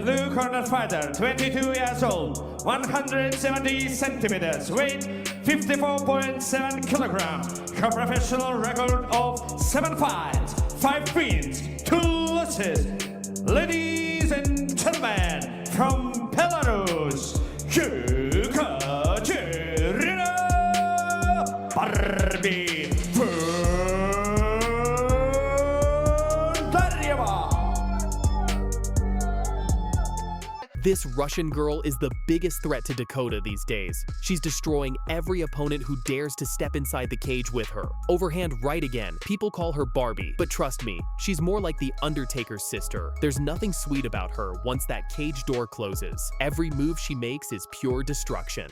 Blue corner fighter, 22 years old, 170 centimeters, weight 54.7 kilograms, professional record of 7 fights, 5 wins, 2 losses. Ladies and gentlemen, from Belarus, Ekaterina Barbie Vandaryeva. This Russian girl is the biggest threat to Dakota these days. She's destroying every opponent who dares to step inside the cage with her. Overhand right again. People call her Barbie, but trust me, she's more like the Undertaker's sister. There's nothing sweet about her once that cage door closes. Every move she makes is pure destruction.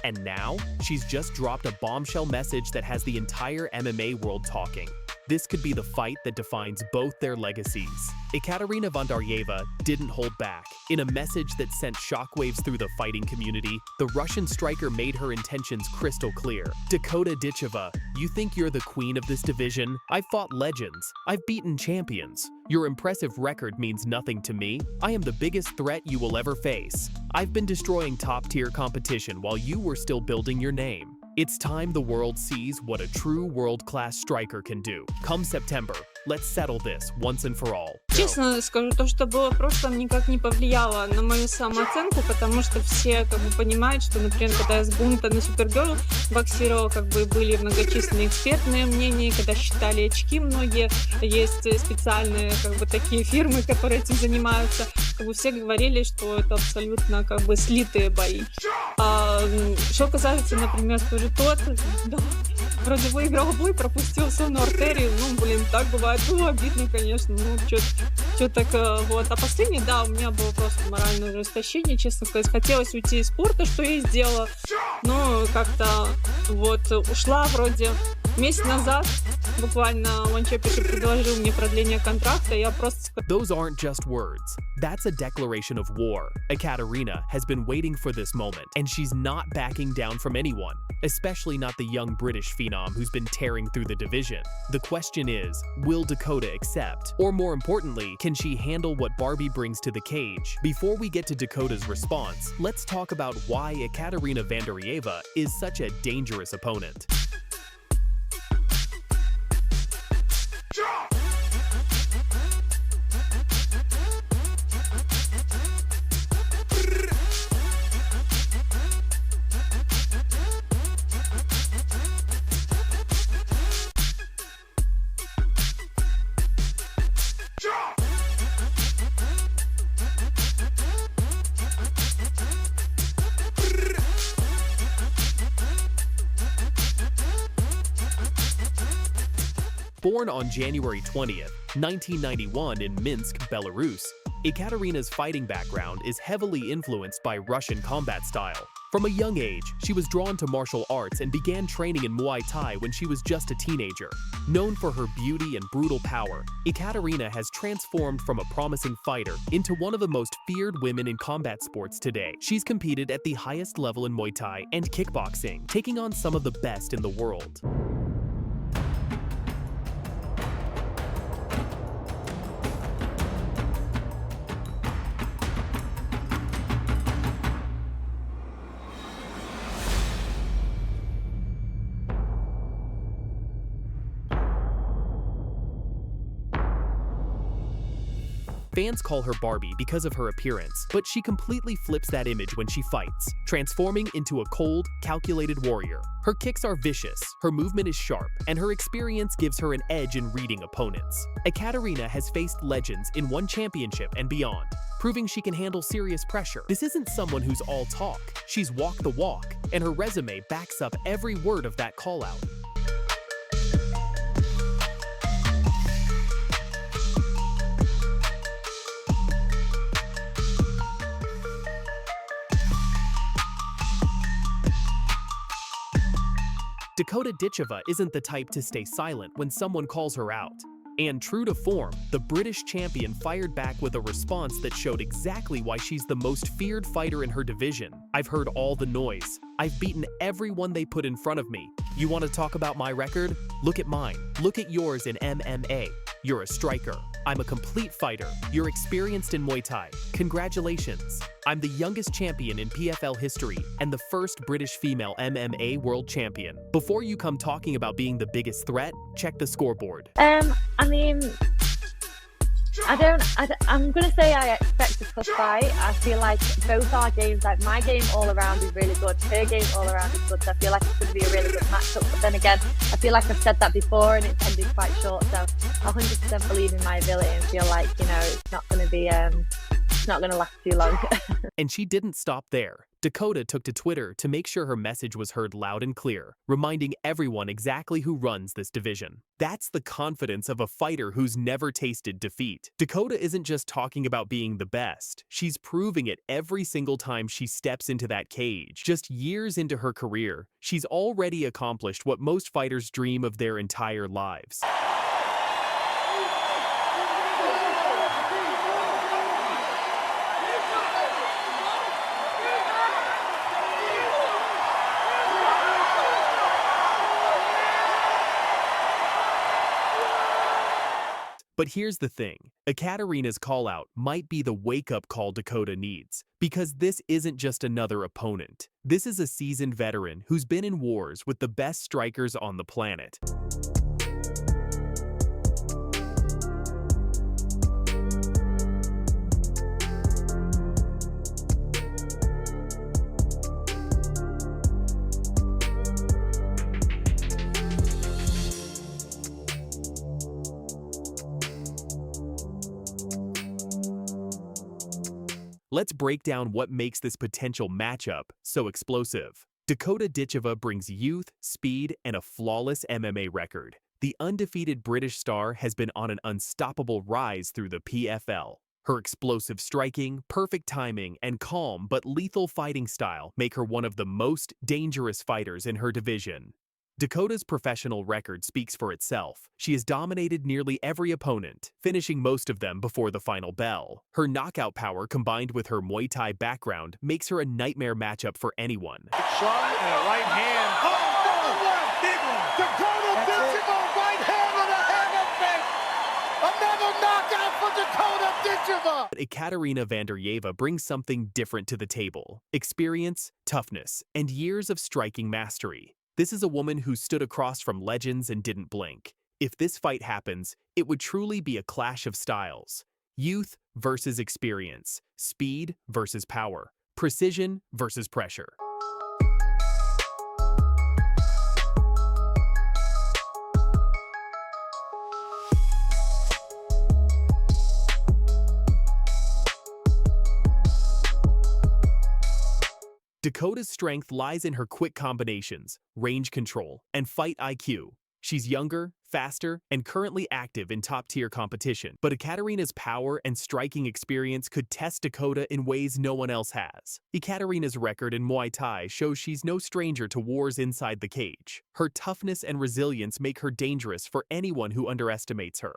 And now, she's just dropped a bombshell message that has the entire MMA world talking. This could be the fight that defines both their legacies. Ekaterina Vandaryeva didn't hold back. In a message that sent shockwaves through the fighting community, the Russian striker made her intentions crystal clear. Dakota Ditcheva, you think you're the queen of this division? I've fought legends. I've beaten champions. Your impressive record means nothing to me. I am the biggest threat you will ever face. I've been destroying top-tier competition while you were still building your name. It's time the world sees what a true world-class striker can do. Come September, let's settle this once and for all. Честно скажу, то, что было в прошлом, никак не повлияло на мою самооценку, потому что все понимают, что, например, когда я с бунта на Супергерл боксировала, были многочисленные экспертные мнения, когда считали очки многие, есть специальные такие фирмы, которые этим занимаются, все говорили, что это абсолютно слитые бои. Что касается, например, тоже тот, да, вроде выиграл бой, пропустил сонную артерию, так бывает, обидно, конечно, что так, вот. А последний, да, у меня было просто моральное уже истощение, честно сказать, хотелось уйти из спорта, что я и сделала, но как-то ушла вроде месяц назад, буквально One Championship предложил мне продление контракта, я просто... Those aren't just words. That's a declaration of war. Ekaterina has been waiting for this moment, and she's not backing down from anyone, especially not the young British phenom who's been tearing through the division. The question is, will Dakota accept? Or more importantly, can she handle what Barbie brings to the cage? Before we get to Dakota's response, let's talk about why Ekaterina Vandaryeva is such a dangerous opponent. Born on January 20th, 1991 in Minsk, Belarus, Ekaterina's fighting background is heavily influenced by Russian combat style. From a young age, she was drawn to martial arts and began training in Muay Thai when she was just a teenager. Known for her beauty and brutal power, Ekaterina has transformed from a promising fighter into one of the most feared women in combat sports today. She's competed at the highest level in Muay Thai and kickboxing, taking on some of the best in the world. Fans call her Barbie because of her appearance, but she completely flips that image when she fights, transforming into a cold, calculated warrior. Her kicks are vicious, her movement is sharp, and her experience gives her an edge in reading opponents. Ekaterina has faced legends in One Championship and beyond, proving she can handle serious pressure. This isn't someone who's all talk, she's walked the walk, and her resume backs up every word of that call-out. Dakota Ditcheva isn't the type to stay silent when someone calls her out. And true to form, the British champion fired back with a response that showed exactly why she's the most feared fighter in her division. "I've heard all the noise. I've beaten everyone they put in front of me. You want to talk about my record? Look at mine. Look at yours in MMA. You're a striker. I'm a complete fighter. You're experienced in Muay Thai. Congratulations. I'm the youngest champion in PFL history and the first British female MMA world champion. Before you come talking about being the biggest threat, check the scoreboard." I mean, I'm going to say I expect a tough fight. I feel like both our games, like my game all around is really good, her game all around is good, so I feel like it's going to be a really good matchup. But then again, I feel like I've said that before and it's ended quite short, so I 100% believe in my ability and feel like, you know, it's not going to be, it's not going to last too long. And she didn't stop there. Dakota took to Twitter to make sure her message was heard loud and clear, reminding everyone exactly who runs this division. That's the confidence of a fighter who's never tasted defeat. Dakota isn't just talking about being the best, she's proving it every single time she steps into that cage. Just years into her career, she's already accomplished what most fighters dream of their entire lives. But here's the thing, Ekaterina's call-out might be the wake-up call Dakota needs, because this isn't just another opponent. This is a seasoned veteran who's been in wars with the best strikers on the planet. Let's break down what makes this potential matchup so explosive. Dakota Ditcheva brings youth, speed, and a flawless MMA record. The undefeated British star has been on an unstoppable rise through the PFL. Her explosive striking, perfect timing, and calm but lethal fighting style make her one of the most dangerous fighters in her division. Dakota's professional record speaks for itself. She has dominated nearly every opponent, finishing most of them before the final bell. Her knockout power combined with her Muay Thai background makes her a nightmare matchup for anyone. Big shot and a right hand. Oh, big one. Dakota Ditcheva, right hand and a hammer fist. Another knockout for Dakota Ditcheva. But Ekaterina Vandaryeva brings something different to the table. Experience, toughness, and years of striking mastery. This is a woman who stood across from legends and didn't blink. If this fight happens, it would truly be a clash of styles. Youth versus experience, speed versus power, precision versus pressure. Dakota's strength lies in her quick combinations, range control, and fight IQ. She's younger, faster, and currently active in top-tier competition. But Ekaterina's power and striking experience could test Dakota in ways no one else has. Ekaterina's record in Muay Thai shows she's no stranger to wars inside the cage. Her toughness and resilience make her dangerous for anyone who underestimates her.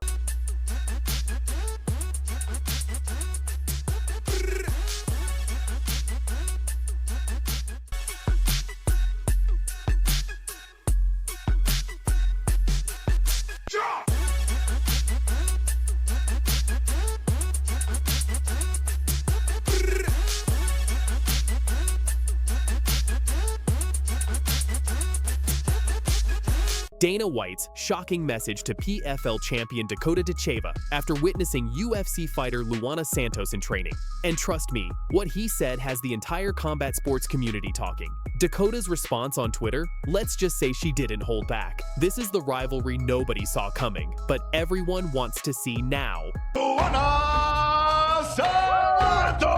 Dana White's shocking message to PFL champion Dakota Ditcheva after witnessing UFC fighter Luana Santos in training. And trust me, what he said has the entire combat sports community talking. Dakota's response on Twitter? Let's just say she didn't hold back. This is the rivalry nobody saw coming, but everyone wants to see now. Luana Santos!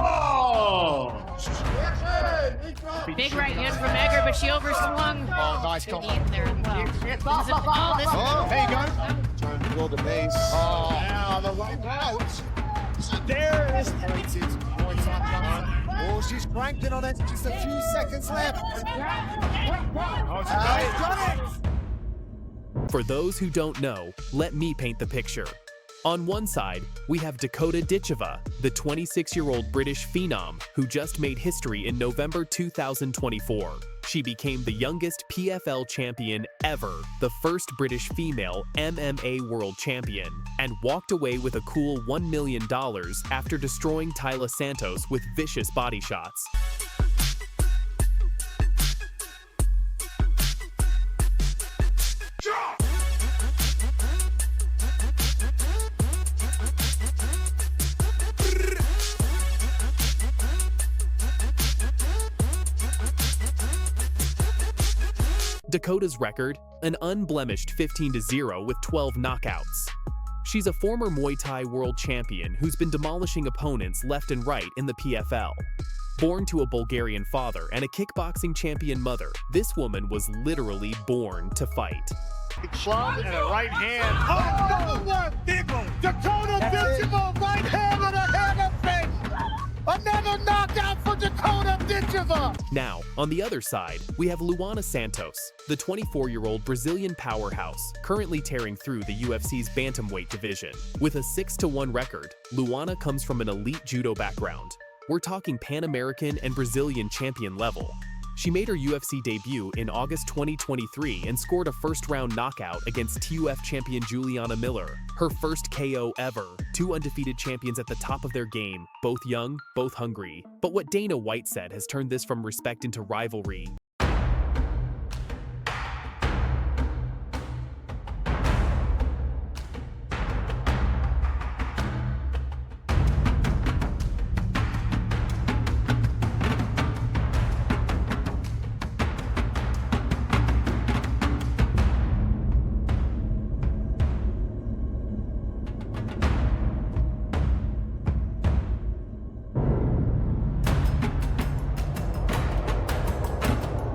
Big right hand from Egger, but she overswung. Oh, nice Good call. knee there. Oh, there you go. Trying to build a base. Oh, now the right out. There is Oh, she's cranking on it. Just a few seconds left. Oh, it's nice. For those who don't know, let me paint the picture. On one side, we have Dakota Ditcheva, the 26-year-old British phenom who just made history in November 2024. She became the youngest PFL champion ever, the first British female MMA world champion, and walked away with a cool $1 million after destroying Taila Santos with vicious body shots. Dakota's record, an unblemished 15-0 with 12 knockouts. She's a former Muay Thai world champion who's been demolishing opponents left and right in the PFL. Born to a Bulgarian father and a kickboxing champion mother, this woman was literally born to fight. Club and a right hand. Oh, number one, big one. Dakota Ditcheva, right hand and a hammer face. Another knockout for Dakota Ditcheva. Now, on the other side, we have Luana Santos, the 24-year-old Brazilian powerhouse, currently tearing through the UFC's bantamweight division. With a 6-1 record, Luana comes from an elite judo background. We're talking Pan-American and Brazilian champion level. She made her UFC debut in August 2023 and scored a first-round knockout against TUF champion Juliana Miller, her first KO ever. Two undefeated champions at the top of their game, both young, both hungry. But what Dana White said has turned this from respect into rivalry.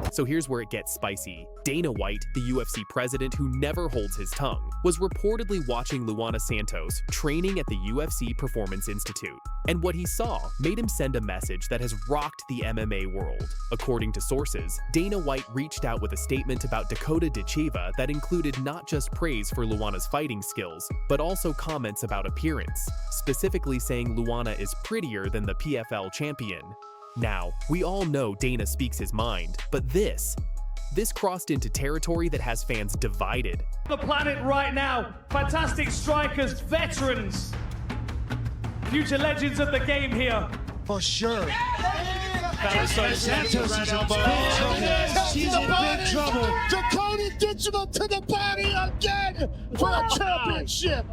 So here's where it gets spicy. Dana White, the UFC president who never holds his tongue, was reportedly watching Luana Santos training at the UFC Performance Institute. And what he saw made him send a message that has rocked the MMA world. According to sources, Dana White reached out with a statement about Dakota Ditcheva that included not just praise for Luana's fighting skills, but also comments about appearance, specifically saying Luana is prettier than the PFL champion. Now, we all know Dana speaks his mind, but this crossed into territory that has fans divided. The planet right now, fantastic strikers, veterans, future legends of the game here. For sure. Santos is in trouble. She's in big trouble. Dakota Ditcheva to the body again for a championship.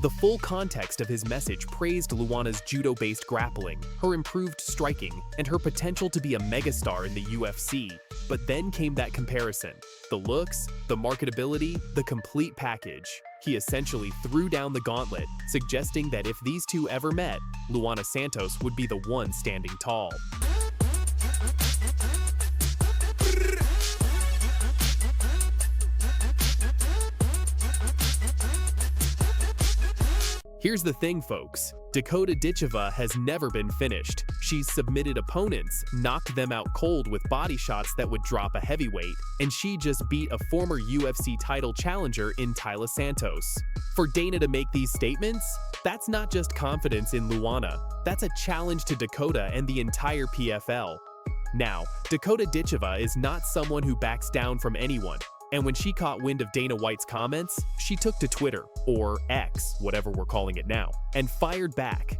The full context of his message praised Luana's judo-based grappling, her improved striking, and her potential to be a megastar in the UFC. But then came that comparison. The looks, the marketability, the complete package. He essentially threw down the gauntlet, suggesting that if these two ever met, Luana Santos would be the one standing tall. Here's the thing, folks. Dakota Ditcheva has never been finished. She's submitted opponents, knocked them out cold with body shots that would drop a heavyweight, and she just beat a former UFC title challenger in Taila Santos. For Dana to make these statements, that's not just confidence in Luana, that's a challenge to Dakota and the entire PFL. Now, Dakota Ditcheva is not someone who backs down from anyone. And when she caught wind of Dana White's comments, she took to Twitter, or X, whatever we're calling it now, and fired back.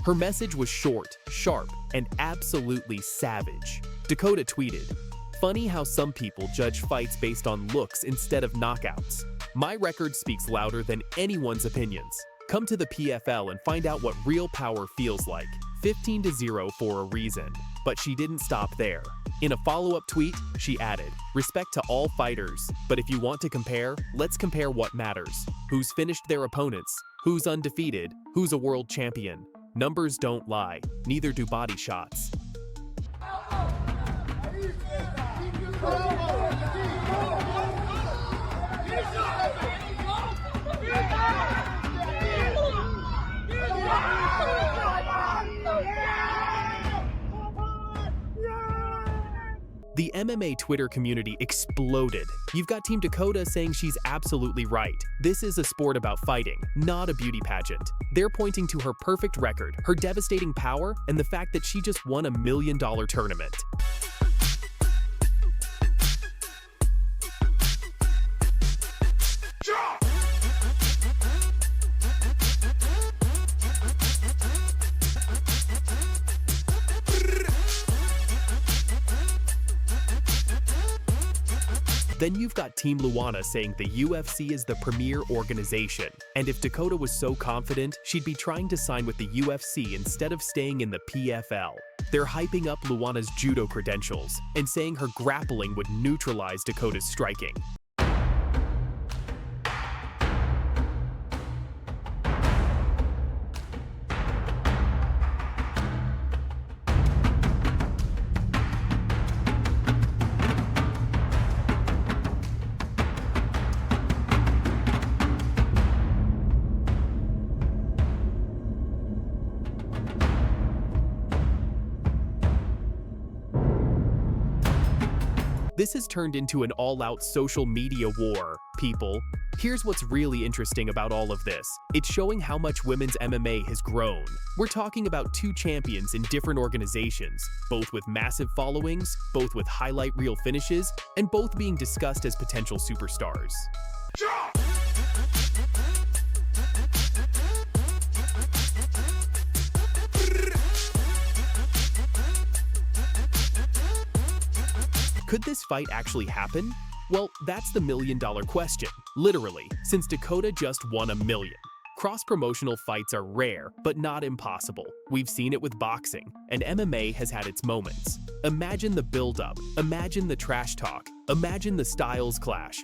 Her message was short, sharp, and absolutely savage. Dakota tweeted, "Funny how some people judge fights based on looks instead of knockouts. My record speaks louder than anyone's opinions. Come to the PFL and find out what real power feels like. 15-0 for a reason." But she didn't stop there. In a follow-up tweet, she added, "Respect to all fighters, but if you want to compare, let's compare what matters. Who's finished their opponents? Who's undefeated? Who's a world champion? Numbers don't lie, neither do body shots." The MMA Twitter community exploded. You've got Team Dakota saying she's absolutely right. This is a sport about fighting, not a beauty pageant. They're pointing to her perfect record, her devastating power, and the fact that she just won $1 million tournament. Then you've got Team Luana saying the UFC is the premier organization, and if Dakota was so confident, she'd be trying to sign with the UFC instead of staying in the PFL. They're hyping up Luana's judo credentials and saying her grappling would neutralize Dakota's striking. This has turned into an all-out social media war, people. Here's what's really interesting about all of this. It's showing how much women's MMA has grown. We're talking about two champions in different organizations, both with massive followings, both with highlight reel finishes, and both being discussed as potential superstars. Could this fight actually happen? Well, that's the million-dollar question, literally, since Dakota just won $1 million. Cross-promotional fights are rare, but not impossible. We've seen it with boxing, and MMA has had its moments. Imagine the build-up, imagine the trash talk, imagine the styles clash.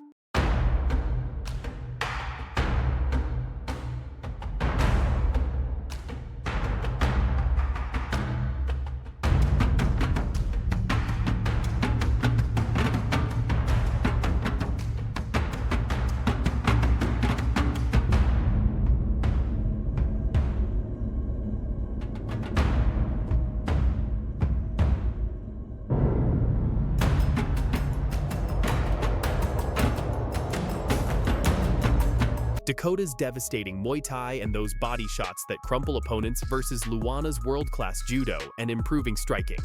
Dakota's devastating Muay Thai and those body shots that crumple opponents versus Luana's world-class judo and improving striking.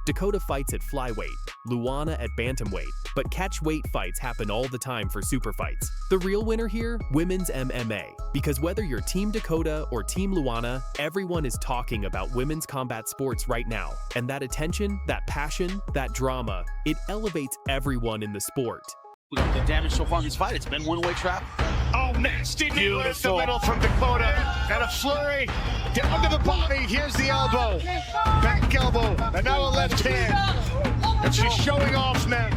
Dakota fights at flyweight, Luana at bantamweight, but catchweight fights happen all the time for super fights. The real winner here? Women's MMA. Because whether you're Team Dakota or Team Luana, everyone is talking about women's combat sports right now. And that attention, that passion, that drama, it elevates everyone in the sport. Look at the damage so far in this fight. It's been one-way trap. Oh, nasty knee in the middle from Dakota. And a flurry. Down to the body. Here's the elbow. Back elbow. And now a left hand. And she's showing off now.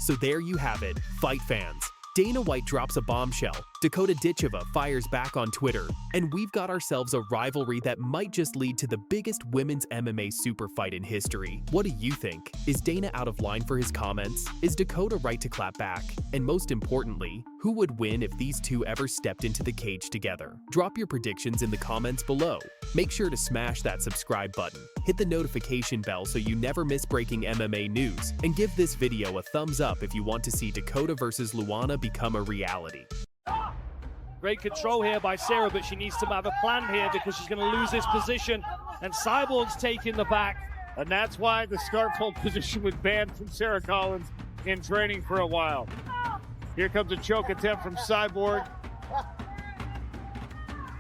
So there you have it, fight fans. Dana White drops a bombshell, Dakota Ditcheva fires back on Twitter, and we've got ourselves a rivalry that might just lead to the biggest women's MMA super fight in history. What do you think? Is Dana out of line for his comments? Is Dakota right to clap back? And most importantly, who would win if these two ever stepped into the cage together? Drop your predictions in the comments below. Make sure to smash that subscribe button, hit the notification bell so you never miss breaking MMA news, and give this video a thumbs up if you want to see Dakota versus Luana become a reality. Great control here by Sarah, but she needs to have a plan here because she's going to lose this position. And Cyborg's taking the back. And that's why the scarf hold position was banned from Sarah Collins in training for a while. Here comes a choke attempt from Cyborg.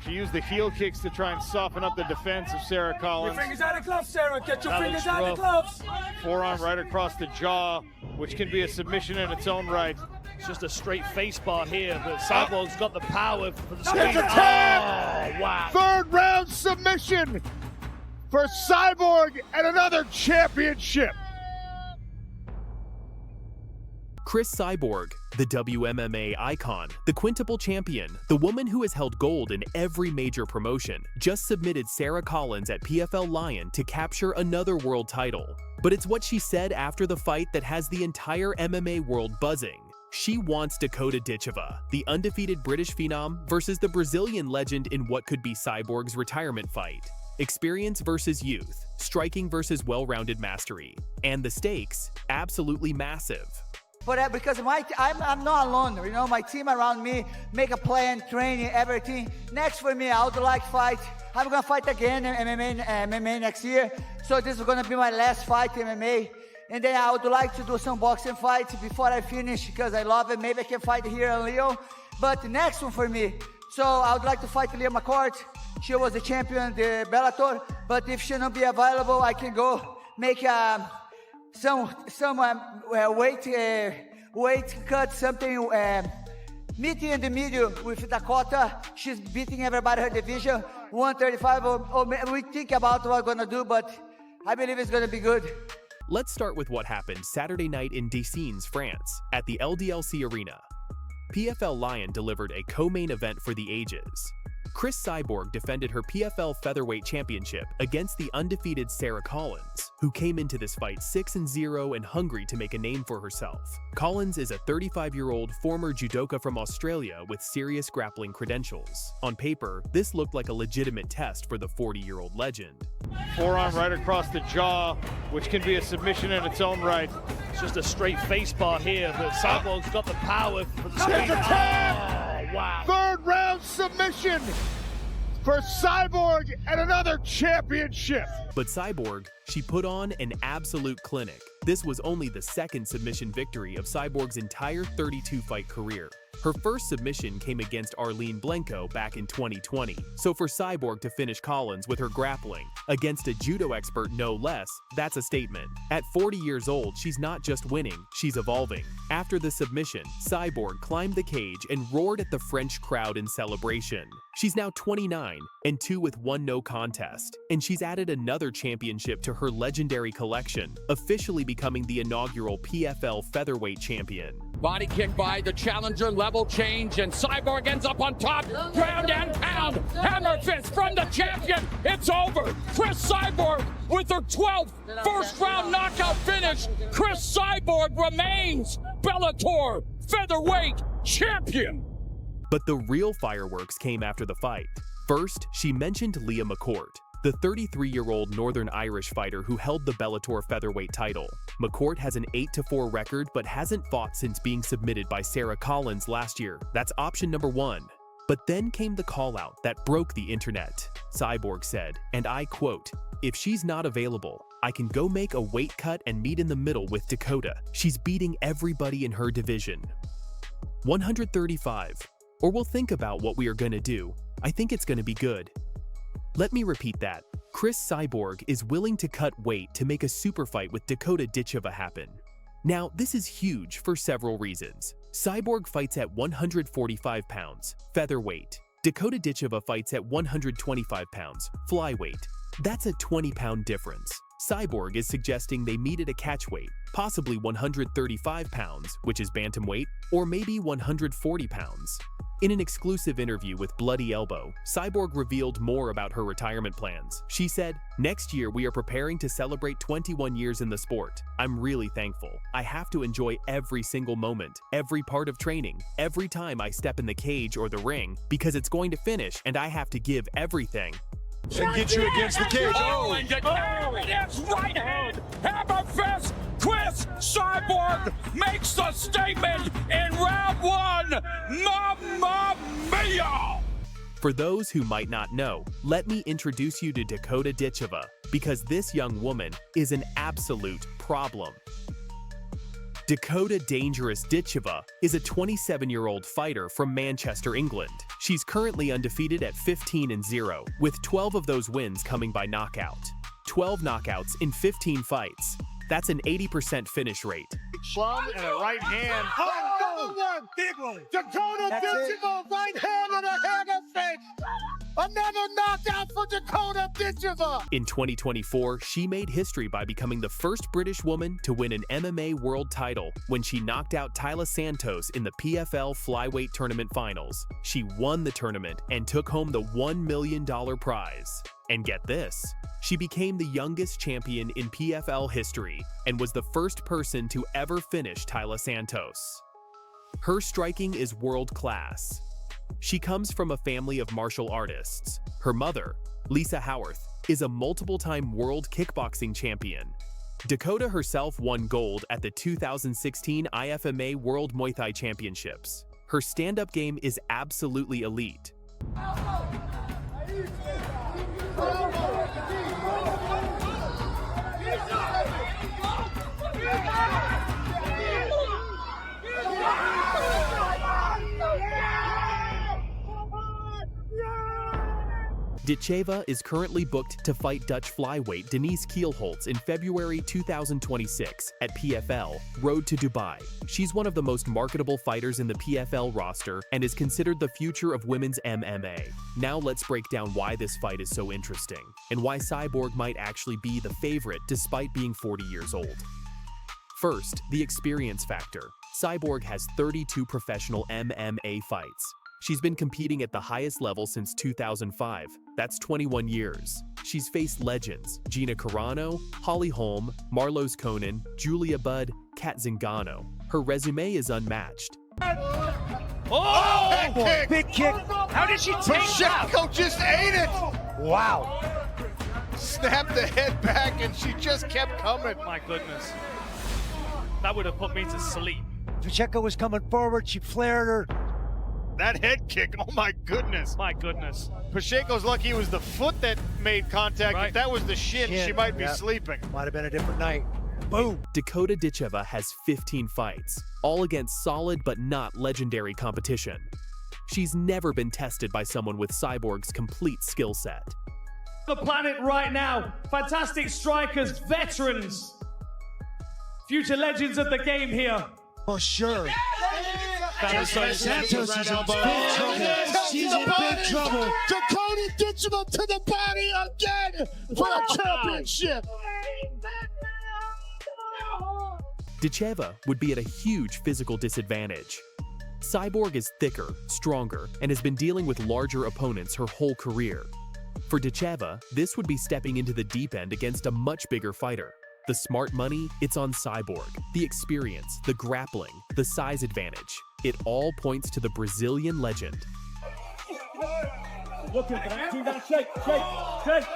She used the heel kicks to try and soften up the defense of Sarah Collins. Your fingers out of gloves, Sarah. Get your That fingers looks out rough. of gloves. Forearm right across the jaw, which can be a submission in its own right. It's just a straight face bar here, but Cyborg's got the power for the It's squeeze. a tap! Oh, wow. Third round submission for Cyborg and another championship. Cris Cyborg, the WMMA icon, the quintuple champion, the woman who has held gold in every major promotion, just submitted Sarah Collins at PFL Lion to capture another world title. But it's what she said after the fight that has the entire MMA world buzzing. She wants Dakota Ditcheva, the undefeated British phenom, versus the Brazilian legend in what could be Cyborg's retirement fight. Experience versus youth, striking versus well-rounded mastery. And the stakes, absolutely massive. But because I'm not alone, you know, my team around me make a plan, training, everything. Next for me, I would like to fight. I'm gonna fight again in MMA next year. So this is gonna be my last fight in MMA. And then I would like to do some boxing fights before I finish because I love it. Maybe I can fight here in Leo. But the next one for me, so I would like to fight Leah McCourt. She was the champion, the Bellator. But if she not be available, I can go make some weight cut, something meeting in the middle with Dakota. She's beating everybody her division, 135. Or we think about what we're gonna do, but I believe it's gonna be good. Let's start with what happened Saturday night in Dessines, France, at the LDLC Arena. PFL Lion delivered a co-main event for the ages. Cris Cyborg defended her PFL featherweight championship against the undefeated Sarah Collins, who came into this fight 6-0 and hungry to make a name for herself. Collins is a 35-year-old former judoka from Australia with serious grappling credentials. On paper, this looked like a legitimate test for the 40-year-old legend. Forearm right across the jaw, which can be a submission in its own right. It's just a straight face bar here, but Cyborg's got the power for the speed. Oh, wow. Third round submission for Cyborg and another championship. But Cyborg, she put on an absolute clinic. This was only the second submission victory of Cyborg's entire 32-fight career. Her first submission came against Arlene Blenko back in 2020. So for Cyborg to finish Collins with her grappling, against a judo expert no less, that's a statement. At 40 years old, she's not just winning, she's evolving. After the submission, Cyborg climbed the cage and roared at the French crowd in celebration. She's now 29 and 2 with 1 no contest, and she's added another championship to her legendary collection, officially becoming the inaugural PFL featherweight champion. Body kick by the challenger, level change, and Cyborg ends up on top. Ground and pound, hammer fist from the champion. It's over. Cris Cyborg with her 12th first-round knockout finish. Cris Cyborg remains Bellator featherweight champion. But the real fireworks came after the fight. First, she mentioned Leah McCourt, the 33-year-old Northern Irish fighter who held the Bellator featherweight title. McCourt has an 8-4 record but hasn't fought since being submitted by Sarah Collins last year. That's option number 1. But then came the call-out that broke the internet. Cyborg said, and I quote, "If she's not available, I can go make a weight cut and meet in the middle with Dakota. She's beating everybody in her division. 135. Or we'll think about what we are gonna do. I think it's gonna be good." Let me repeat that. Cris Cyborg is willing to cut weight to make a super fight with Dakota Ditcheva happen. Now, this is huge for several reasons. Cyborg fights at 145 pounds, featherweight. Dakota Ditcheva fights at 125 pounds, flyweight. That's a 20-pound difference. Cyborg is suggesting they meet at a catchweight, possibly 135 pounds, which is bantamweight, or maybe 140 pounds. In an exclusive interview with Bloody Elbow, Cyborg revealed more about her retirement plans. She said, "Next year we are preparing to celebrate 21 years in the sport. I'm really thankful. I have to enjoy every single moment, every part of training, every time I step in the cage or the ring, because it's going to finish and I have to give everything." And get you against the cage. Oh, and it's right hand, hammer fist. Cris Cyborg makes the statement in round 1. Mamma mia! For those who might not know, let me introduce you to Dakota Ditcheva, because this young woman is an absolute problem. Dakota Dangerous Ditcheva is a 27-year-old fighter from Manchester, England. She's currently undefeated at 15-0, with 12 of those wins coming by knockout. 12 knockouts in 15 fights. That's an 80% finish rate. Plum and a right hand. Oh, another one! Big one! Dakota Ditcheva, right hand and a hammer fist! Another knockout for Dakota Ditcheva. In 2024, she made history by becoming the first British woman to win an MMA world title when she knocked out Taila Santos in the PFL Flyweight Tournament Finals. She won the tournament and took home the $1 million prize. And get this, she became the youngest champion in PFL history and was the first person to ever finish Taila Santos. Her striking is world-class. She comes from a family of martial artists. Her mother, Lisa Howarth, is a multiple-time world kickboxing champion. Dakota herself won gold at the 2016 IFMA World Muay Thai Championships. Her stand-up game is absolutely elite. Ditcheva is currently booked to fight Dutch flyweight Denise Kielholtz in February 2026 at PFL Road to Dubai. She's one of the most marketable fighters in the PFL roster and is considered the future of women's MMA. Now let's break down why this fight is so interesting and why Cyborg might actually be the favorite despite being 40 years old. First, the experience factor. Cyborg has 32 professional MMA fights. She's been competing at the highest level since 2005. That's 21 years. She's faced legends Gina Carano, Holly Holm, Marlos Conan, Julia Budd, Kat Zingano. Her resume is unmatched. Oh, head kick. Big kick. How did she take that? Pacheco just ate it. Wow. Snapped the head back and she just kept coming. My goodness. That would have put me to sleep. Pacheco was coming forward. She flared her. That head kick, oh my goodness. My goodness. Pacheco's lucky it was the foot that made contact. Right. If that was the shin, she might be Yeah. sleeping. Might have been a different night. Boom. Dakota Ditcheva has 15 fights, all against solid but not legendary competition. She's never been tested by someone with Cyborg's complete skill set. The planet right now. Fantastic strikers, veterans, future legends of the game here. For sure. Santos Santos is in big trouble. She's in big trouble. Dakota Ditcheva to the body again for a championship. Ditcheva would be at a huge physical disadvantage. Cyborg is thicker, stronger, and has been dealing with larger opponents her whole career. For Ditcheva, this would be stepping into the deep end against a much bigger fighter. The smart money, it's on Cyborg. The experience, the grappling, the size advantage. It all points to the Brazilian legend. Look at that. Do that. Shake, shake, shake.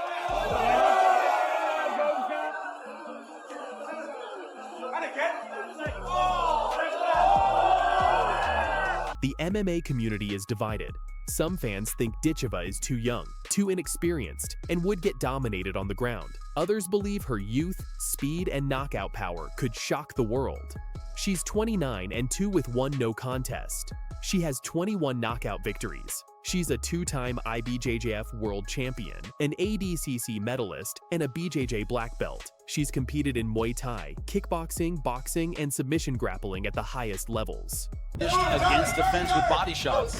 The MMA community is divided. Some fans think Ditcheva is too young, too inexperienced, and would get dominated on the ground. Others believe her youth, speed, and knockout power could shock the world. She's 29 and 2-1 no contest. She has 21 knockout victories. She's a 2-time IBJJF world champion, an ADCC medalist, and a BJJ black belt. She's competed in Muay Thai, kickboxing, boxing, and submission grappling at the highest levels. Against defense with body shots.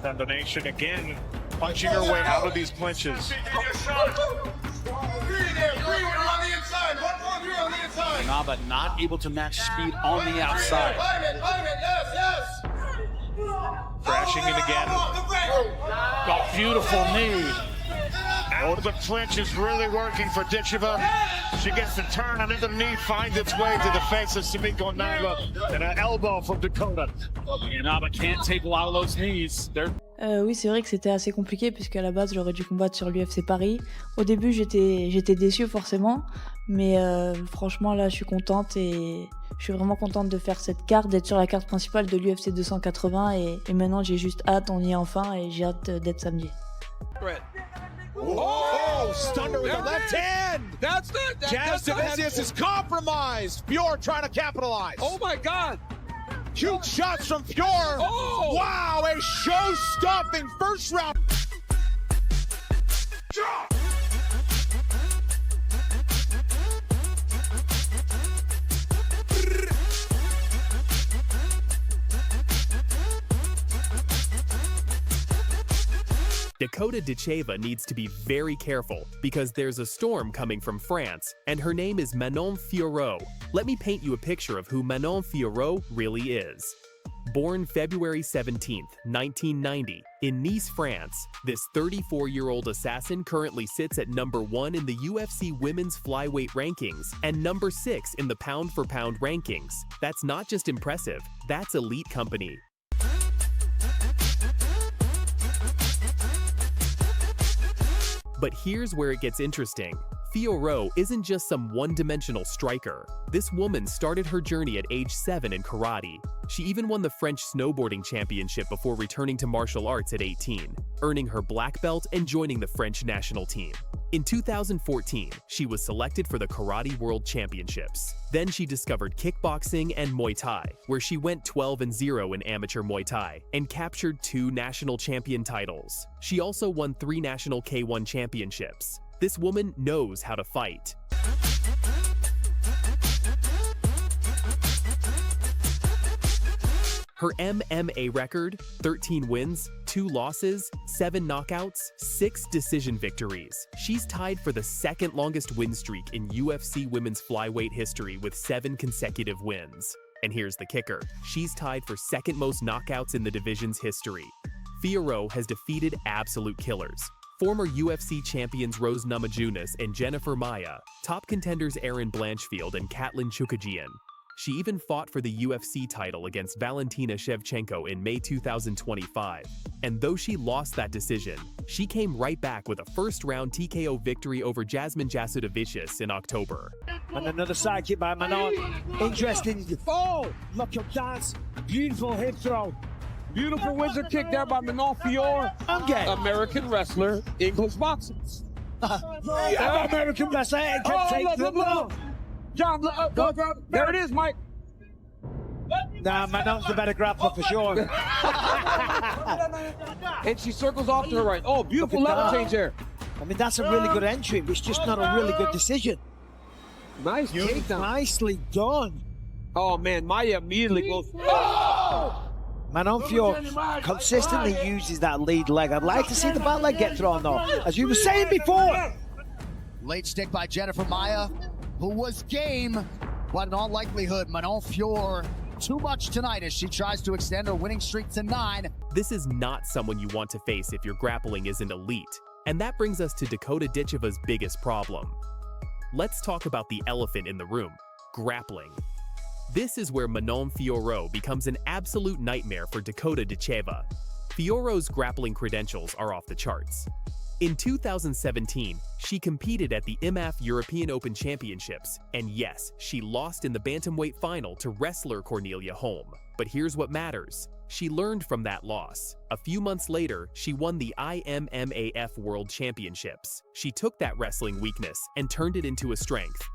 Combination again, punching her way out of these clinches. Nava not able to match speed on the outside. Crashing in again. Got beautiful knee. Oh, the clinch is really working for Ditcheva. She gets the turn and then the knee finds its way to the face of Sumiko Nava. And an elbow from Dakota. Nava can't take a lot of those knees. Oui, c'est vrai que c'était assez compliqué puisqu'à la base j'aurais dû combattre sur l'UFC Paris. Au début j'étais déçue forcément, mais franchement là je suis contente et je suis vraiment contente de faire cette carte, d'être sur la carte principale de l'UFC 280 et maintenant j'ai juste hâte, on y est enfin et j'ai hâte d'être samedi. Oh, stunner with the left hand. That's it. Jazz Divisius is compromised. Fiorot trying to capitalize. Oh my God. Huge shots from Fiorot. Oh. Wow, a show-stopping first round. Dakota Ditcheva needs to be very careful because there's a storm coming from France, and her name is Manon Fiorot. Let me paint you a picture of who Manon Fiorot really is. Born February 17, 1990, in Nice, France, this 34-year-old assassin currently sits at number 1 in the UFC women's flyweight rankings and number 6 in the pound-for-pound rankings. That's not just impressive, that's elite company. But here's where it gets interesting. Fiorot isn't just some one-dimensional striker. This woman started her journey at age 7 in karate. She even won the French snowboarding championship before returning to martial arts at 18, earning her black belt and joining the French national team. In 2014, she was selected for the Karate World Championships. Then she discovered kickboxing and Muay Thai, where she went 12-0 in amateur Muay Thai and captured 2 national champion titles. She also won 3 national K1 championships. This woman knows how to fight. Her MMA record, 13 wins, 2 losses, 7 knockouts, 6 decision victories. She's tied for the second longest win streak in UFC women's flyweight history with 7 consecutive wins. And here's the kicker, she's tied for second most knockouts in the division's history. Fiorot has defeated absolute killers. Former UFC champions Rose Namajunas and Jennifer Maia, top contenders Erin Blanchfield and Katlyn Chookagian. She even fought for the UFC title against Valentina Shevchenko in May 2025. And though she lost that decision, she came right back with a first-round TKO victory over Jasmine Jasudavicius in October. And another side kick by Manon. Interesting. Oh, look at that. Beautiful hip throw. Beautiful wizard kick there by Manon Fiorot. American wrestler, English boxing. American wrestler. Look. John, there it is, Mike. Nah, Manon's the better grappler for sure. And she circles off to her right. Oh, beautiful level change there. I mean, that's a really good entry. It's just not a really good decision. Nice takedown. Nicely done. Oh, man, Maya immediately goes. Oh! Manon Fiorot consistently uses that lead leg. I'd like to see the back leg get thrown, though. As you were saying before. Late stick by Jennifer Maia, who was game, but in all likelihood, Manon Fiorot too much tonight as she tries to extend her winning streak to 9. This is not someone you want to face if your grappling isn't elite. And that brings us to Dakota Ditcheva's biggest problem. Let's talk about the elephant in the room, grappling. This is where Manon Fiorot becomes an absolute nightmare for Dakota Ditcheva. Fiorot's grappling credentials are off the charts. In 2017, she competed at the IMAF European Open Championships, and yes, she lost in the bantamweight final to wrestler Cornelia Holm. But here's what matters. She learned from that loss. A few months later, she won the IMMAF World Championships. She took that wrestling weakness and turned it into a strength.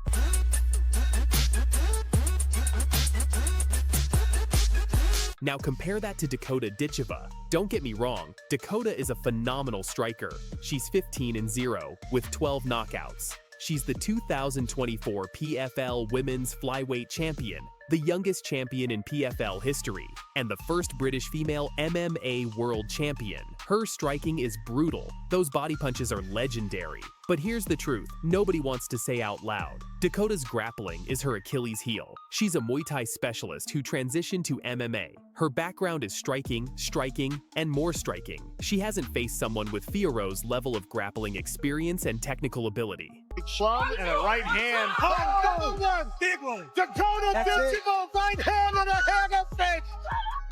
Now compare that to Dakota Ditcheva. Don't get me wrong, Dakota is a phenomenal striker. She's 15-0 with 12 knockouts. She's the 2024 PFL Women's Flyweight Champion, the youngest champion in PFL history, and the first British female MMA World Champion. Her striking is brutal. Those body punches are legendary. But here's the truth, nobody wants to say out loud. Dakota's grappling is her Achilles heel. She's a Muay Thai specialist who transitioned to MMA. Her background is striking, and more striking. She hasn't faced someone with Fiorot's level of grappling experience and technical ability. Plum and a right hand. Oh, another one! Big one! Dakota Ditcheva, right hand and a hammer fist!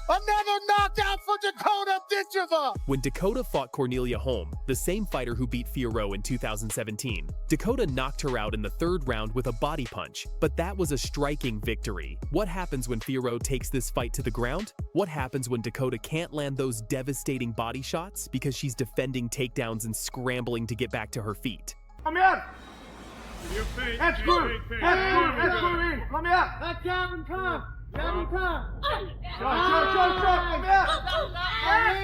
Another knockout for Dakota Ditcheva! When Dakota fought Cornelia Holm, the same fighter who beat Fiorot in 2017, Dakota knocked her out in the 3rd round with a body punch, but that was a striking victory. What happens when Fiorot takes this fight to the ground? What happens when Dakota can't land those devastating body shots because she's defending takedowns and scrambling to get back to her feet? Come here! That's good! That's good! Come here! Let Gavin come! Gavin come! Come here!